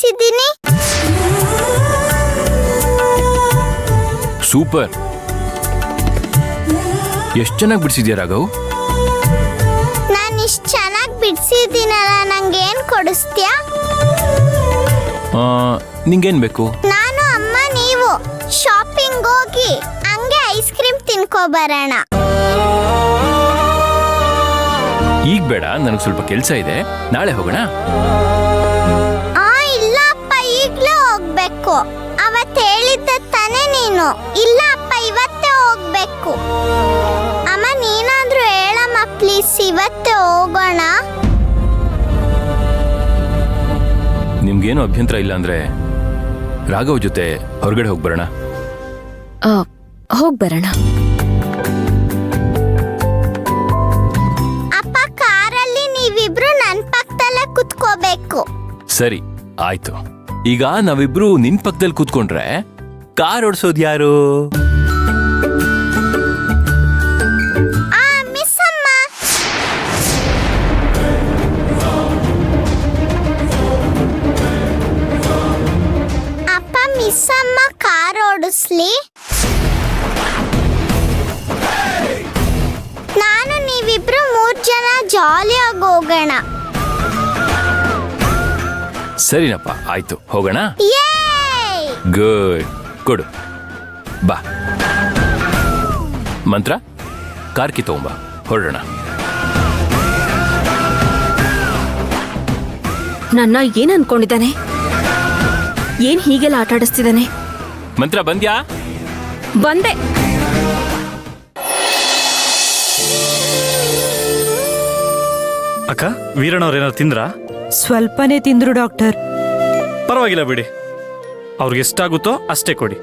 ಬಿಡಿಸಿದ್ದೀನಿ. Super. ಎಷ್ಟು ಚೆನ್ನಾಗಿ ಬಿಡಿಸಿದ್ಯಾ ರಾಘವ್? ನಾನು ಇಷ್ಟು ಚೆನ್ನಾಗಿ ಬಿಡಿಸಿದ್ದೀನಲ್ಲ, ನಂಗೇನು ಕೊಡಿಸ್ತೀಯಾ? ನಿಂಗೇನು ಬೇಕು? ನಾನು ಅಮ್ಮ ನೀವು ಶಾಪಿಂಗ್ ಹೋಗಿ ಹಂಗೆ ಐಸ್ ಕ್ರೀಮ್ ತಿನ್ಕೋಬರೋಣ. ಈಗ ಬೇಡ, ನನಗೆ ಸ್ವಲ್ಪ ಕೆಲಸ ಇದೆ, ನಾಳೆ ಹೋಗೋಣ. ಇಲ್ಲ ಅಪ್ಪ, ಈಗಲೇ ಹೋಗ್ಬೇಕು. ಅವತ್ತು ಹೇಳಿದ್ದ ತಾನೇ ನೀನು. ಇಲ್ಲ ಅಪ್ಪ, ಇವತ್ತೇ ಹೋಗ್ಬೇಕು. ಅಮ್ಮ ನೀನಾದ್ರೂ ಹೇಳಮ್ಮ ಪ್ಲೀಸ್, ಇವತ್ತೇ ಹೋಗೋಣ. ನಿಮ್ಗೇನು ಅಭ್ಯಂತರ ಇಲ್ಲ ಅಂದ್ರೆ ರಾಘವ್ ಜೊತೆ ಹೊರಗಡೆ ಹೋಗ್ಬರೋಣ. ಹೋಗ್ಬರೋಣ. ಅಪ್ಪ, ಕಾರಲ್ಲಿ ನೀವಿಬ್ರು ನನ್ನ ಪಕ್ಕದಲ್ಲೇ ಕುತ್ಕೋಬೇಕು. ಸರಿ ಆಯ್ತು. ಈಗ ನಾವಿಬ್ರು ನಿನ್ ಪಕ್ಕದಲ್ಲಿ ಕೂತ್ಕೊಂಡ್ರೆ ಕಾರ್ ಓಡಿಸೋದು ಯಾರು? ಮಿಸ್ ಅಮ್ಮ. ಅಪ್ಪ, ಮಿಸ್ ಅಮ್ಮ ಕಾರ್ ಓಡಿಸ್ಲಿ. ನಾನು ನೀವಿಬ್ರು 3 ಜನ ಜಾಲಿಯಾಗಿ ಹೋಗೋಣ. ಸರಿನಪ್ಪ, ಆಯ್ತು, ಹೋಗೋಣ. ಯೇ! ಗುಡ್. ಕೊಡು, ಬಾ. ಮಂತ್ರ, ಕಾರ್ ಕಿ ತಗೊಂಬಾ, ಹೊರಡೋಣ. ನನ್ನ ಏನ್ ಅನ್ಕೊಂಡಿದ್ದಾನೆ? ಏನ್ ಹೀಗೆಲ್ಲ ಆಟ ಆಡಿಸ್ತಿದ್ದಾನೆ? ಮಂತ್ರ, ಬಂದ್ಯಾ? ಬಂದೆ. ಅಕ್ಕ, ವೀರಣ್ಣವ್ರೇನಾದ್ರು ತಿಂದ್ರಾ? ಸ್ವಲ್ಪನೇ ತಿಂದ್ರು ಡಾಕ್ಟರ್. ಪರವಾಗಿಲ್ಲ ಬಿಡಿ, ಅವ್ರಿಗೆ ಎಷ್ಟಾಗುತ್ತೋ ಅಷ್ಟೇ ಕೊಡಿ.